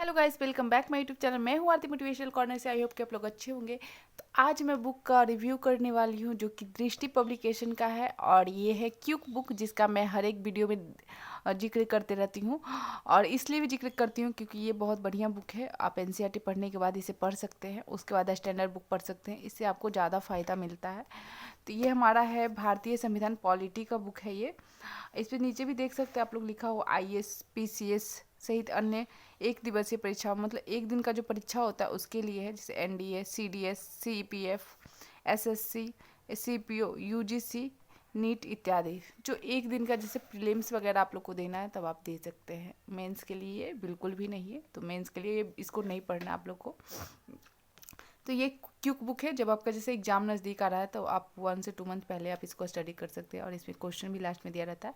Hello guys, welcome back my YouTube channel. मैं हूँ आरती motivational corner से। आई होप कि आप लोग अच्छे होंगे। तो आज मैं बुक का रिव्यू करने वाली हूँ जो कि दृष्टि पब्लिकेशन का है और ये है क्यूक बुक, जिसका मैं हर एक वीडियो में जिक्र करते रहती हूँ। और इसलिए भी जिक्र करती हूँ क्योंकि ये बहुत बढ़िया बुक है। आप एनसीईआरटी पढ़ने के बाद इसे पढ़ सकते हैं, उसके बाद स्टैंडर्ड बुक पढ़ सकते हैं, इससे आपको ज़्यादा फ़ायदा मिलता है। तो ये हमारा है भारतीय संविधान पॉलिटी का बुक है ये। इस पे नीचे भी देख सकते हैं आप लोग, लिखा हो आईएएस पीसीएस सहित अन्य एक दिवसीय परीक्षा, मतलब एक दिन का जो परीक्षा होता है उसके लिए है, जैसे NDA, CDS, CPF, SSC, CPO, UGC, NEET इत्यादि। जो एक दिन का जैसे प्रीलिम्स वगैरह आप लोग को देना है तब आप दे सकते हैं। मेंस के लिए ये बिल्कुल भी नहीं है, तो मेंस के लिए इसको नहीं पढ़ना आप लोग को। तो ये क्यूक बुक है। जब आपका जैसे एग्जाम नज़दीक आ रहा है तो आप 1 से 2 मंथ पहले आप इसको स्टडी कर सकते हैं और इसमें क्वेश्चन भी लास्ट में दिया रहता है,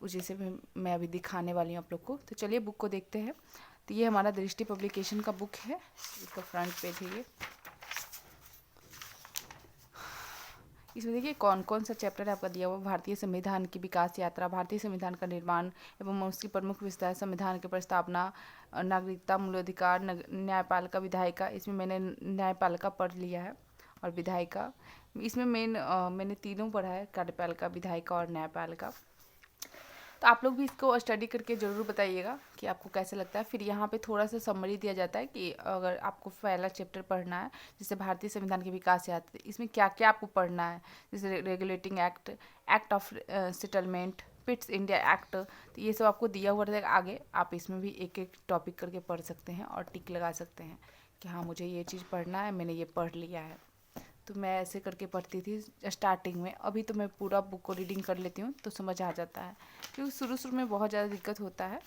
उसी से मैं अभी दिखाने वाली हूँ आप लोग को। तो चलिए बुक को देखते हैं। तो ये हमारा दृष्टि पब्लिकेशन का बुक है, इसका फ्रंट पेज है ये। इसमें देखिए कौन कौन सा चैप्टर है आपका दिया हुआ। भारतीय संविधान की विकास यात्रा, भारतीय संविधान का निर्माण एवं उसकी प्रमुख विशेषताएं, संविधान की प्रस्तावना, नागरिकता, मूलाधिकार, न्यायपालिका, विधायिका। इसमें मैंने न्यायपालिका पढ़ लिया है और विधायिका। इसमें मैंने तीनों पढ़ा है, कार्यपालिका, विधायिका और न्यायपालिका। तो आप लोग भी इसको स्टडी करके ज़रूर बताइएगा कि आपको कैसा लगता है। फिर यहाँ पे थोड़ा सा समरी दिया जाता है कि अगर आपको पहला चैप्टर पढ़ना है, जैसे भारतीय संविधान की विकास यात्रा, इसमें क्या क्या आपको पढ़ना है, जैसे regulating act, act of settlement, Pitt's India act. तो ये सब आपको दिया हुआ रहेगा। आगे आप इसमें भी एक एक टॉपिक करके पढ़ सकते हैं और टिक लगा सकते हैं कि हाँ मुझे ये चीज़ पढ़ना है, मैंने ये पढ़ लिया है। तो मैं ऐसे करके पढ़ती थी स्टार्टिंग में। अभी तो मैं पूरा बुक को रीडिंग कर लेती हूँ तो समझ आ जाता है, क्योंकि शुरू शुरू में बहुत ज़्यादा दिक्कत होता है।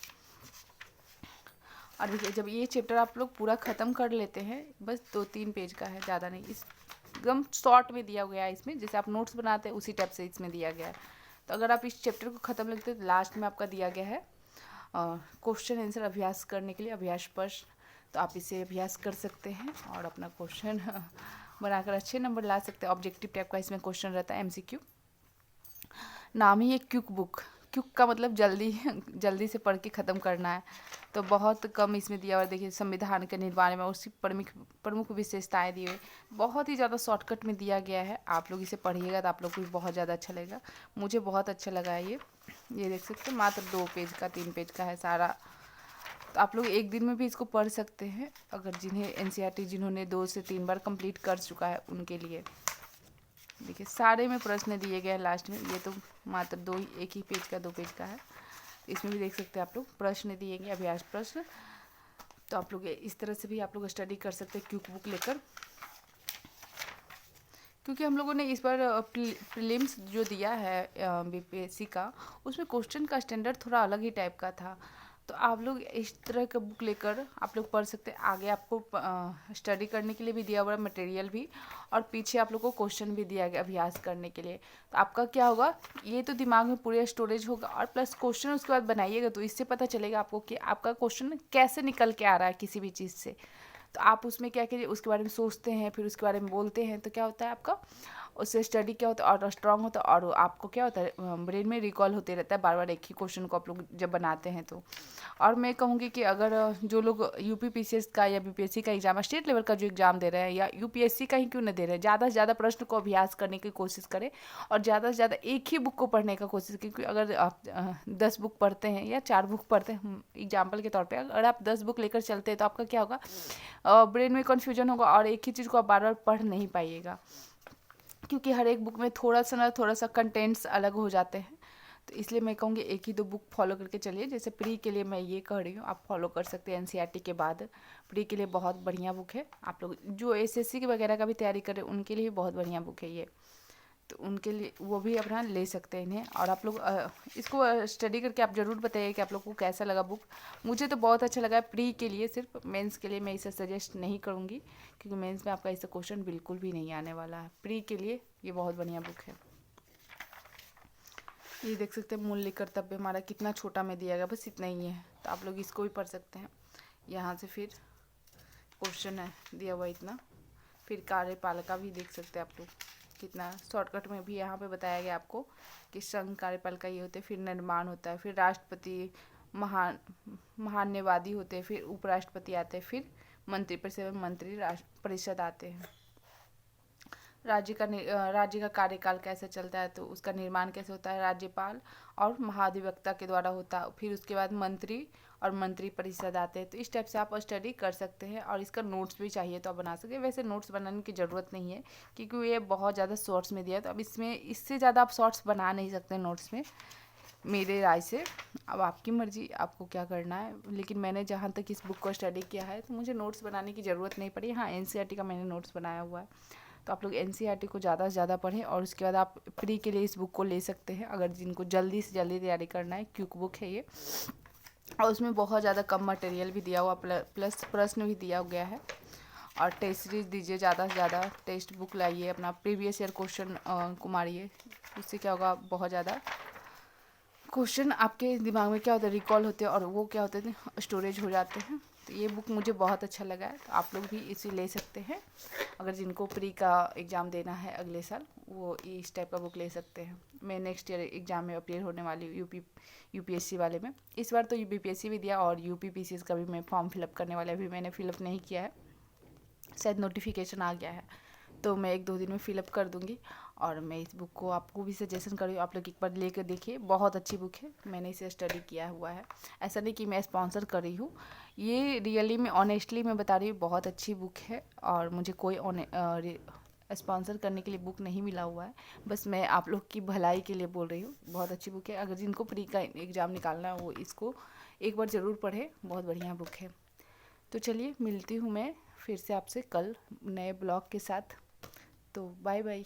और देखिए जब ये चैप्टर आप लोग पूरा ख़त्म कर लेते हैं, बस 2-3 पेज का है, ज़्यादा नहीं, इस एकदम शॉर्ट में दिया गया है। इसमें जैसे आप नोट्स बनाते हैं उसी टाइप से इसमें दिया गया है। तो अगर आप इस चैप्टर को ख़त्म लिखते हैं तो लास्ट में आपका दिया गया है क्वेश्चन आंसर अभ्यास करने के लिए, अभ्यास प्रश्न। तो आप इसे अभ्यास कर सकते हैं और अपना क्वेश्चन बनाकर अच्छे नंबर ला सकते हैं। ऑब्जेक्टिव टाइप का इसमें क्वेश्चन रहता है, एमसीक्यू। नाम ही है क्यूक बुक। क्यूक का मतलब जल्दी जल्दी से पढ़ के ख़त्म करना है। तो बहुत कम इसमें दिया हुआ। देखिए संविधान के निर्माण में उसकी प्रमुख प्रमुख विशेषताएं दी हुई, बहुत ही ज़्यादा शॉर्टकट में दिया गया है। आप लोग इसे पढ़िएगा तो आप लोग को भी बहुत ज़्यादा अच्छा लगेगा। मुझे बहुत अच्छा लगा है ये देख सकते हैं, मात्र 2 पेज का 3 पेज का है सारा। तो आप लोग एक दिन में भी इसको पढ़ सकते हैं, अगर जिन्हें एनसीईआरटी जिन्होंने 2 से 3 बार कंप्लीट कर चुका है उनके लिए। देखिए सारे में प्रश्न दिए गए हैं लास्ट में। ये तो मात्र एक ही पेज का 2 पेज का है। इसमें भी देख सकते हैं आप लोग प्रश्न दिए गए, अभ्यास प्रश्न। तो आप लोग इस तरह से भी आप लोग स्टडी कर सकते हैं क्यूक बुक लेकर। क्योंकि हम लोगों ने इस बार प्रीलिम्स जो दिया है बीपीएससी का, उसमें क्वेश्चन का स्टैंडर्ड थोड़ा अलग ही टाइप का था। तो आप लोग इस तरह का बुक लेकर आप लोग पढ़ सकते हैं। आगे आपको स्टडी करने के लिए भी दिया हुआ है मटेरियल भी, और पीछे आप लोग को क्वेश्चन भी दिया गया अभ्यास करने के लिए। तो आपका क्या होगा, ये तो दिमाग में पूरे स्टोरेज होगा और प्लस क्वेश्चन उसके बाद बनाइएगा, तो इससे पता चलेगा आपको कि आपका क्वेश्चन कैसे निकल के आ रहा है किसी भी चीज़ से। तो आप उसमें क्या कीजिए, उसके बारे में सोचते हैं, फिर उसके बारे में बोलते हैं, तो क्या होता है आपका उससे स्टडी क्या होता है और स्ट्रांग होता है, और आपको क्या होता है ब्रेन में रिकॉल होते रहता है बार बार एक ही क्वेश्चन को आप लोग जब बनाते हैं तो। और मैं कहूँगी कि अगर जो लोग यूपी पीसीएस का या बीपीएससी का एग्जाम, स्टेट लेवल का जो एग्जाम दे रहे हैं या यूपीएससी का ही क्यों ना दे रहे हैं, ज़्यादा से ज़्यादा प्रश्न को अभ्यास करने की कोशिश करें और ज़्यादा से ज़्यादा एक ही बुक को पढ़ने का कोशिश करें। क्योंकि अगर आप 10 बुक पढ़ते हैं या 4 बुक पढ़ते हैं एग्जाम्पल के तौर पर, अगर आप 10 बुक लेकर चलते हैं तो आपका क्या होगा, ब्रेन में कन्फ्यूजन होगा और एक ही चीज़ को आप बार बार पढ़ नहीं पाइएगा। क्योंकि हर एक बुक में थोड़ा सा कंटेंट्स अलग हो जाते हैं। तो इसलिए मैं कहूँगी एक ही 2 बुक फॉलो करके चलिए। जैसे प्री के लिए मैं ये कह रही हूँ, आप फॉलो कर सकते हैं एनसीईआरटी के बाद। प्री के लिए बहुत बढ़िया बुक है। आप लोग जो एसएससी के वगैरह का भी तैयारी कर रहे हैं उनके लिए भी बहुत बढ़िया बुक है ये। तो उनके लिए वो भी अपना ले सकते हैं इन्हें। और आप लोग इसको स्टडी करके आप ज़रूर बताइए कि आप लोग को कैसा लगा बुक। मुझे तो बहुत अच्छा लगा है प्री के लिए। सिर्फ मेंस के लिए मैं इसे सजेस्ट नहीं करूँगी, क्योंकि मेंस में आपका इससे क्वेश्चन बिल्कुल भी नहीं आने वाला है। प्री के लिए ये बहुत बढ़िया बुक है। ये देख सकते हैं मूल्य कर्तव्य हमारा कितना छोटा में दिया गया, बस इतना ही है। तो आप लोग इसको भी पढ़ सकते हैं। यहाँ से फिर क्वेश्चन है दिया हुआ इतना। फिर कार्यपालिका भी देख सकते हैं आप लोग, कितना शॉर्टकट में भी यहाँ पे बताया गया आपको कि संघ कार्यपालिका ये होते हैं। फिर निर्माण होता है, फिर राष्ट्रपति, महान महान्यवादी होते हैं, फिर उपराष्ट्रपति आते हैं, फिर मंत्री परिषद में मंत्री परिषद आते हैं। राज्य का कार्यकाल कैसे चलता है, तो उसका निर्माण कैसे होता है, राज्यपाल और महाधिवक्ता के द्वारा होता है। फिर उसके बाद मंत्री और मंत्री परिषद आते हैं। तो इस टाइप से आप स्टडी कर सकते हैं, और इसका नोट्स भी चाहिए तो आप बना सकते हैं। वैसे नोट्स बनाने की ज़रूरत नहीं है, क्योंकि ये बहुत ज़्यादा शॉर्ट्स में दिया है, तो अब इसमें इससे ज़्यादा आप शॉर्ट्स बना नहीं सकते नोट्स में, मेरे राय से। अब आपकी मर्जी, आपको क्या करना है। लेकिन मैंने जहाँ तक इस बुक को स्टडी किया है, तो मुझे नोट्स बनाने की ज़रूरत नहीं पड़ी। हाँ, एनसीईआरटी का मैंने नोट्स बनाया हुआ है, तो आप लोग एनसीईआरटी को ज़्यादा से ज़्यादा पढ़ें, और उसके बाद आप प्री के लिए इस बुक को ले सकते हैं, अगर जिनको जल्दी से जल्दी तैयारी करना है। क्विक बुक है ये, और उसमें बहुत ज़्यादा कम मटेरियल भी दिया हुआ, प्लस प्रश्न भी दिया गया है। और टेस्ट सीरीज दीजिए, ज़्यादा से ज़्यादा टेक्स्ट बुक लाइए, अपना प्रीवियस ईयर क्वेश्चन को मारिए। उससे क्या होगा, बहुत ज़्यादा क्वेश्चन आपके दिमाग में क्या होता है, रिकॉल होते हैं, और वो क्या होते हैं, स्टोरेज हो जाते हैं। तो ये बुक मुझे बहुत अच्छा लगा है, तो आप लोग भी इसे ले सकते हैं। अगर जिनको प्री का एग्ज़ाम देना है अगले साल, वो इस टाइप का बुक ले सकते हैं। मैं नेक्स्ट ईयर एग्ज़ाम में अपीयर होने वाली हूँ, यूपीएससी वाले में। इस बार तो बीपीएससी भी दिया, और यूपीपीसीएस का भी मैं फॉर्म फिलअप करने वाला है। अभी मैंने फिलअप नहीं किया है, शायद नोटिफिकेशन आ गया है, तो मैं 1-2 दिन में फिलअप कर दूंगी। और मैं इस बुक को आपको भी सजेशन कर रही हूँ, आप लोग एक बार लेकर देखिए, बहुत अच्छी बुक है। मैंने इसे स्टडी किया हुआ है, ऐसा नहीं कि मैं स्पॉन्सर कर रही हूँ, ये रियली में ऑनेस्टली मैं बता रही हूँ, बहुत अच्छी बुक है। और मुझे कोई स्पॉन्सर करने के लिए बुक नहीं मिला हुआ है, बस मैं आप लोग की भलाई के लिए बोल रही हूँ। बहुत अच्छी बुक है, अगर जिनको प्री का एग्ज़ाम निकालना है वो इसको एक बार ज़रूर पढ़े, बहुत बढ़िया बुक है। तो चलिए, मिलती हूँ मैं फिर से आपसे कल नए ब्लॉग के साथ। तो बाय बाय।